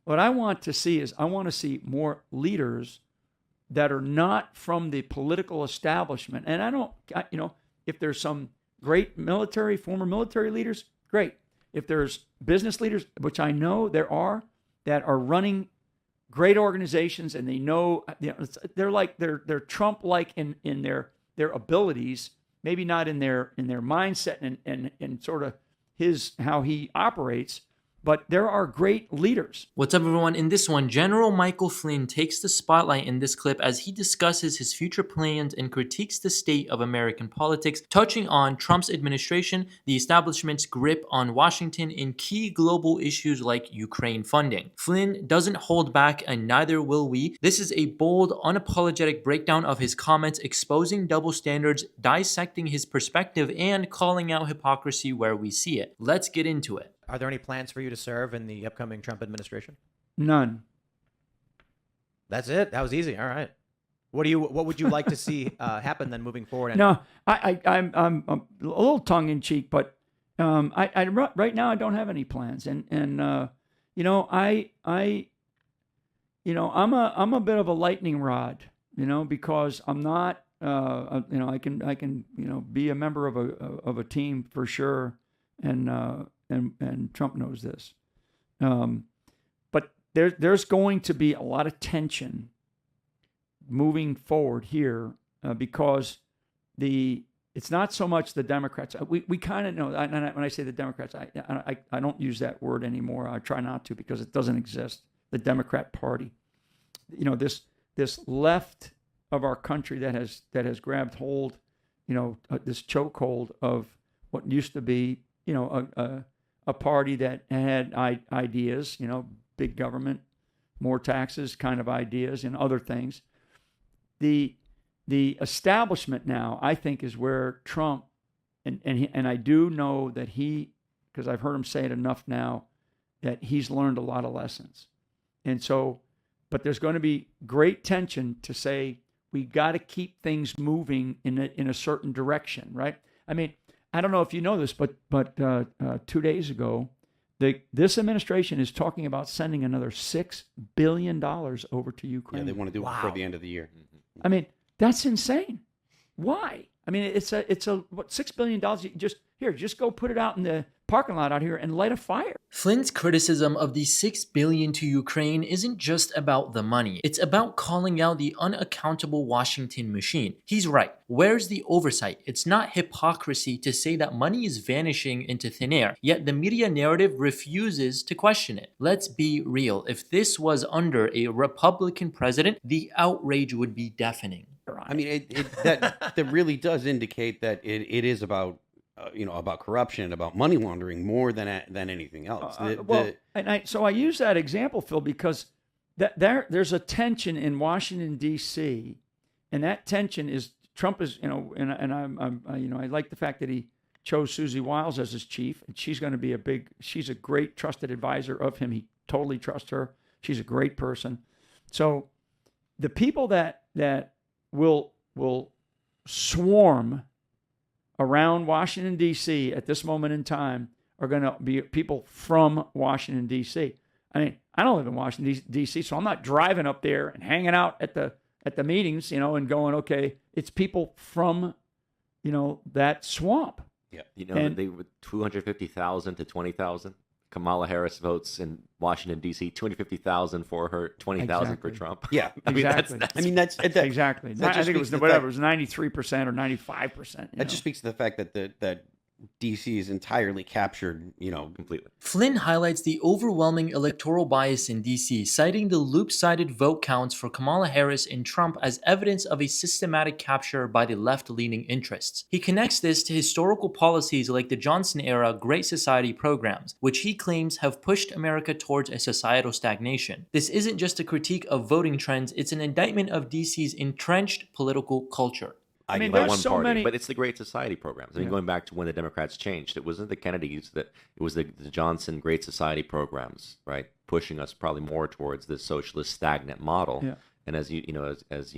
What I want to see is I want to see more leaders that are not from the political establishment. And if there's some great former military leaders, great. If there's business leaders, which I know there are, that are running great organizations, and they know, they're Trump-like in their abilities, maybe not in their mindset and sort of how he operates, but there are great leaders. What's up, everyone? In this one, General Michael Flynn takes the spotlight in this clip as he discusses his future plans and critiques the state of American politics, touching on Trump's administration, the establishment's grip on Washington, and key global issues like Ukraine funding. Flynn doesn't hold back, and neither will we. This is a bold, unapologetic breakdown of his comments, exposing double standards, dissecting his perspective, and calling out hypocrisy where we see it. Let's get into it. Are there any plans for you to serve in the upcoming Trump administration? None. That's it. That was easy. All right. What would you like to see happen then moving forward? No, I'm a little tongue in cheek, but right now I don't have any plans, and I'm a bit of a lightning rod, because I'm not, I can be a member of a team for sure, and Trump knows this. But there's going to be a lot of tension moving forward here because it's not so much the Democrats. We kind of know, when I say the Democrats, I don't use that word anymore. I try not to because it doesn't exist. The Democrat Party, this left of our country that has grabbed hold, this chokehold of what used to be, a party that had ideas, big government, more taxes kind of ideas, and other things. The establishment now, I think, is where Trump, and I do know that because I've heard him say it enough now, that he's learned a lot of lessons. And so, but there's going to be great tension to say we got to keep things moving in a certain direction, right? I mean, I don't know if you know this, but 2 days ago, this administration is talking about sending another $6 billion over to Ukraine. Yeah, they want to do it before the end of the year. I mean, that's insane. Why? I mean, it's a $6 billion? Just go put it out in the parking lot out here and light a fire. Flynn's criticism of the $6 billion to Ukraine isn't just about the money. It's about calling out the unaccountable Washington machine. He's right. Where's the oversight? It's not hypocrisy to say that money is vanishing into thin air, yet the media narrative refuses to question it. Let's be real. If this was under a Republican president, the outrage would be deafening. I mean, that really does indicate that it is about about corruption, about money laundering more than anything else. So I use that example, Phil, because there's a tension in Washington D.C., and that tension is Trump is I like the fact that he chose Susie Wiles as his chief, and she's going to be she's a great trusted advisor of him. He totally trusts her. She's a great person. So the people that will swarm around Washington, D.C. at this moment in time are going to be people from Washington, D.C. I mean, I don't live in Washington, D.C., so I'm not driving up there and hanging out at the meetings, and going, okay, it's people from, that swamp. Yeah. They were 250,000 to 20,000. Kamala Harris votes in Washington, D.C., 250,000 for her, 20,000 for Trump. Yeah. Exactly. Exactly. I think it was 93% or 95%. That just speaks to the fact that D.C. is entirely captured, completely. Flynn highlights the overwhelming electoral bias in D.C., citing the loop-sided vote counts for Kamala Harris and Trump as evidence of a systematic capture by the left-leaning interests. He connects this to historical policies like the Johnson-era Great Society programs, which he claims have pushed America towards a societal stagnation. This isn't just a critique of voting trends, it's an indictment of D.C.'s entrenched political culture. I mean, there's so many, but it's the Great Society programs. I mean, going back to when the Democrats changed, it wasn't the Kennedys it was the Johnson Great Society programs, right, pushing us probably more towards this socialist stagnant model. Yeah. And as you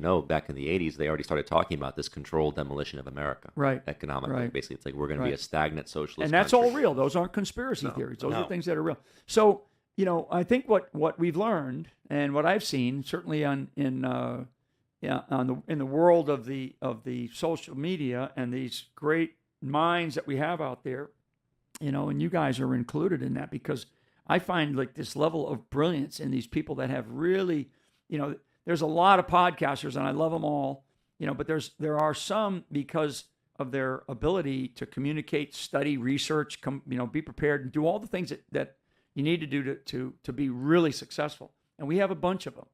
know, back in the 80s, they already started talking about this controlled demolition of America, right? Economically, right. Basically, it's like we're going to be a stagnant socialist, and that's country. all real. Those aren't conspiracy theories. Those are things that are real. So I think what we've learned and what I've seen, certainly in the world of the social media and these great minds that we have out there, and you guys are included in that, because I find like this level of brilliance in these people that have really, there's a lot of podcasters and I love them all, but there are some, because of their ability to communicate, study, research, be prepared and do all the things that you need to do to be really successful. And we have a bunch of them.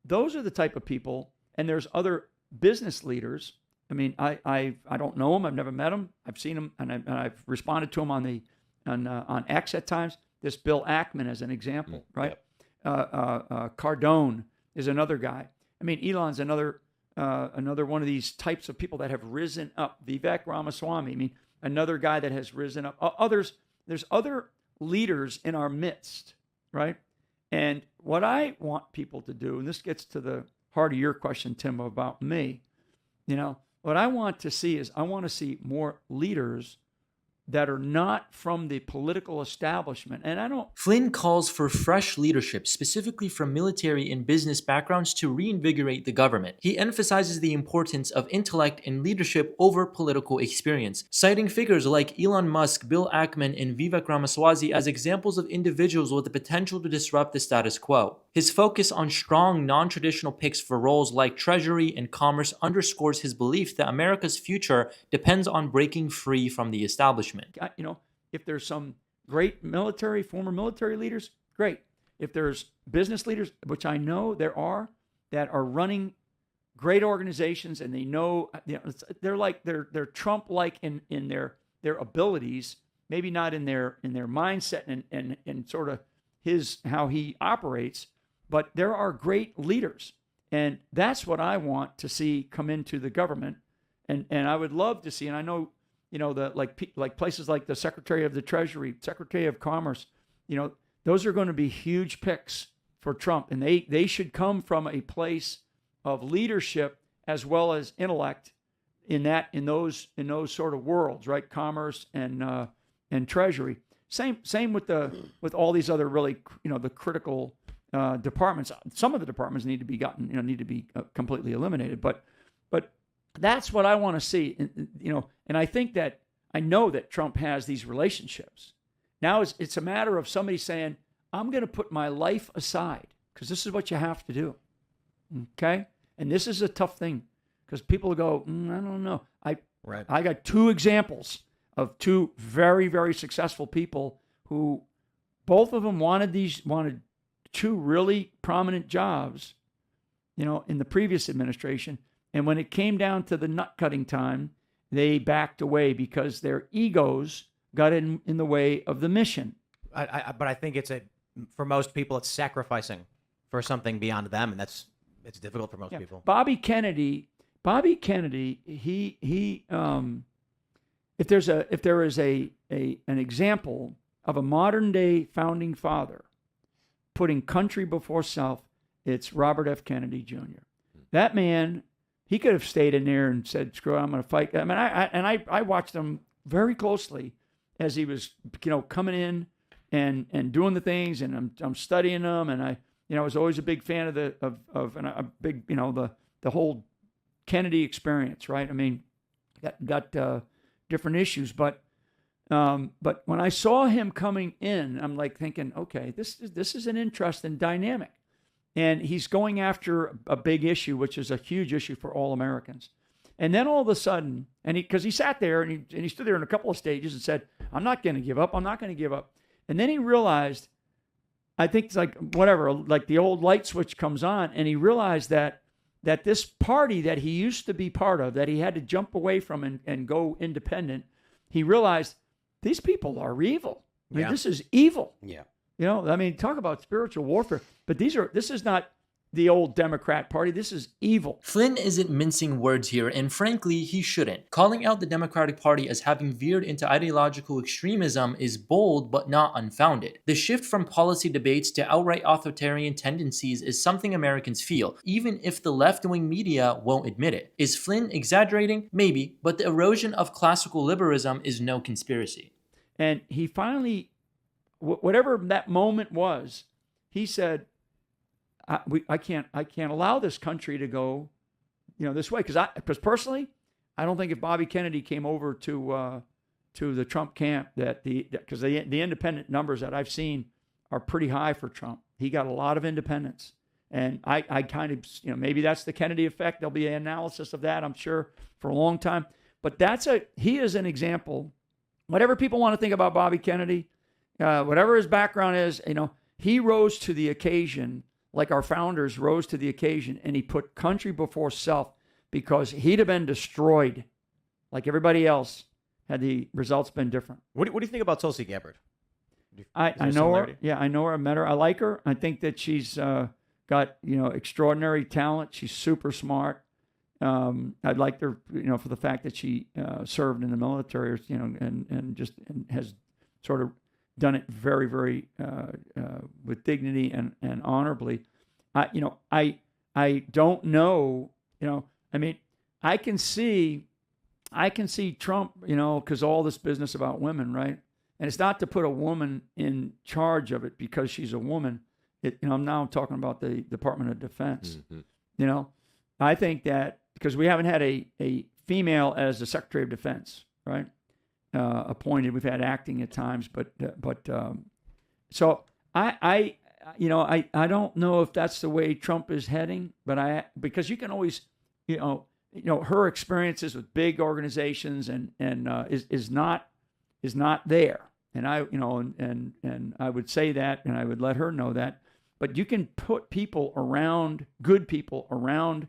Those are the type of people. And there's other business leaders. I mean, I don't know them. I've never met them. I've seen them, and I've responded to them on X at times. This Bill Ackman as an example, right? Cardone is another guy. I mean, Elon's another one of these types of people that have risen up. Vivek Ramaswamy. I mean, another guy that has risen up. There's other leaders in our midst, right? And what I want people to do, and this gets to the heart of your question, Tim, about me, what I want to see is I want to see more leaders that are not from the political establishment. And I don't... Flynn calls for fresh leadership, specifically from military and business backgrounds, to reinvigorate the government. He emphasizes the importance of intellect and leadership over political experience, citing figures like Elon Musk, Bill Ackman, and Vivek Ramaswamy as examples of individuals with the potential to disrupt the status quo. His focus on strong, non-traditional picks for roles like Treasury and Commerce underscores his belief that America's future depends on breaking free from the establishment. If there's some great former military leaders, great. If there's business leaders, which I know there are, that are running great organizations, and they know, they're Trump-like in their abilities, maybe not in their mindset and sort of how he operates, but there are great leaders, and that's what I want to see come into the government, and I would love to see, and I know. Like places like the Secretary of the Treasury, Secretary of Commerce, those are going to be huge picks for Trump, and they should come from a place of leadership as well as intellect in those sort of worlds, right? Commerce and Treasury. Same with all these other really the critical departments. Some of the departments need to be completely eliminated, but that's what I want to see, and I think that I know that Trump has these relationships. Now it's a matter of somebody saying, I'm going to put my life aside, because this is what you have to do, okay? And this is a tough thing, because people go, I don't know. I got two examples of two very, very successful people who both of them wanted two really prominent jobs, in the previous administration. And when it came down to the nut cutting time, they backed away because their egos got in the way of the mission. But I think for most people, it's sacrificing for something beyond them, and it's difficult for most people. Bobby Kennedy, he if there is an example of a modern day founding father putting country before self, it's Robert F. Kennedy Jr. That man. He could have stayed in there and said, "Screw it, I'm going to fight." I mean, I watched him very closely as he was, coming in and doing the things, and I'm studying them, and I was always a big fan of a big, the whole Kennedy experience, right? I mean, got different issues, but when I saw him coming in, I'm like thinking, okay, this is an interesting dynamic. And he's going after a big issue, which is a huge issue for all Americans. And then all of a sudden, because he sat there and he stood there in a couple of stages and said, I'm not going to give up. I'm not going to give up. And then he realized, I think it's like the old light switch comes on, and he realized that this party that he used to be part of, that he had to jump away from and go independent, he realized these people are evil. I mean, this is evil. Yeah. Talk about spiritual warfare. But this is not the old Democrat Party. This is evil. Flynn isn't mincing words here, and frankly, he shouldn't. Calling out the Democratic Party as having veered into ideological extremism is bold but not unfounded. The shift from policy debates to outright authoritarian tendencies is something Americans feel, even if the left-wing media won't admit it. Is Flynn exaggerating? Maybe, but the erosion of classical liberalism is no conspiracy. And he finally whatever that moment was, he said, I can't allow this country to go, this way. Because personally, I don't think if Bobby Kennedy came over to the Trump camp because the independent numbers that I've seen are pretty high for Trump. He got a lot of independents. And I kind of, maybe that's the Kennedy effect. There'll be an analysis of that, I'm sure, for a long time. But he is an example. Whatever people want to think about Bobby Kennedy, whatever his background is, he rose to the occasion like our founders rose to the occasion, and he put country before self, because he'd have been destroyed like everybody else had the results been different. What do you think about Tulsi Gabbard? I know her. Yeah, I know her. I met her. I like her. I think that she's got extraordinary talent. She's super smart. I'd like her, for the fact that she served in the military, and has sort of done it very, very with dignity and honorably. I don't know. I can see Trump, because all this business about women, right? And it's not to put a woman in charge of it because she's a woman. I'm now talking about the Department of Defense. Mm-hmm. I think that because we haven't had a female as the Secretary of Defense, right? Appointed. We've had acting at times, but so I don't know if that's the way Trump is heading, because you can always, her experiences with big organizations and is not there. And I would say that, and I would let her know that. But you can put good people around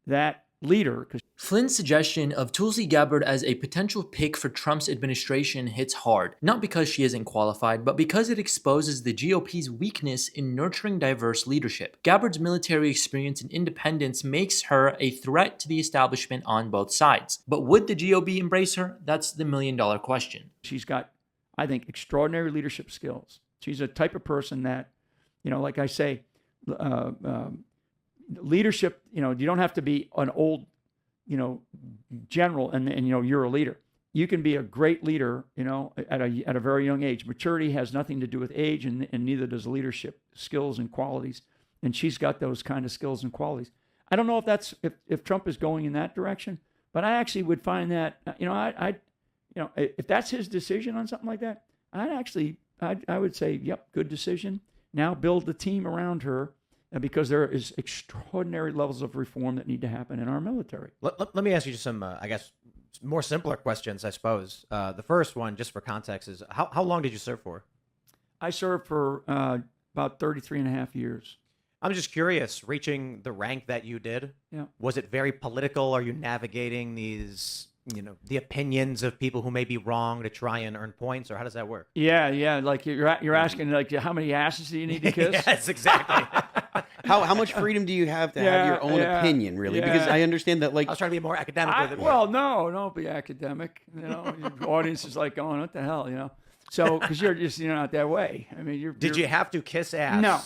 that leader. Flynn's suggestion of Tulsi Gabbard as a potential pick for Trump's administration hits hard, not because she isn't qualified, but because it exposes the GOP's weakness in nurturing diverse leadership. Gabbard's military experience and independence makes her a threat to the establishment on both sides. But would the GOP embrace her? That's the million-dollar question. She's got, I think, extraordinary leadership skills. She's a type of person that, like I say, leadership, you don't have to be an old, general and you're a leader. You can be a great leader, at a very young age. Maturity has nothing to do with age, and neither does leadership skills and qualities. And she's got those kind of skills and qualities. I don't know if that's if Trump is going in that direction, but I actually would find that, if that's his decision on something like that, I would say, yep, good decision. Now build the team around her, because there is extraordinary levels of reform that need to happen in our military. Let me ask you just some, I guess, more simpler questions, I suppose. The first one, just for context, is how long did you serve for? I served for about 33 and a half years. I'm just curious, reaching the rank that you did, was it very political? Are you navigating these, the opinions of people who may be wrong to try and earn points, or how does that work? Yeah. Like you're asking, like, how many asses do you need to kiss? Yes, exactly. How much freedom do you have to have your own opinion, really? Yeah. Because I understand that, like, I was trying to be more academic with it. Well, no, don't be academic. Your audience is like going, what the hell, So, because you're just not that way. I mean, Did you have to kiss ass? No.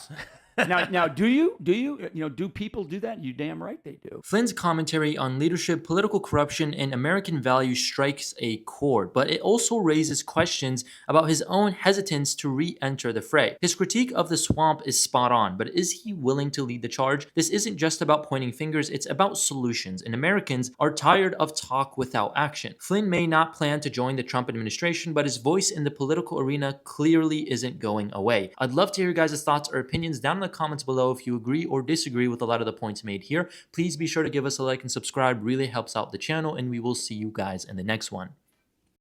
Now, do people do that? You damn right they do. Flynn's commentary on leadership, political corruption, and American values strikes a chord, but it also raises questions about his own hesitance to re-enter the fray. His critique of the swamp is spot on, but is he willing to lead the charge? This isn't just about pointing fingers, it's about solutions, and Americans are tired of talk without action. Flynn may not plan to join the Trump administration, but his voice in the political arena clearly isn't going away. I'd love to hear your guys' thoughts or opinions down in the comments below. If you agree or disagree with a lot of the points made here, please be sure to give us a like and subscribe. Really helps out the channel, and we will see you guys in the next one.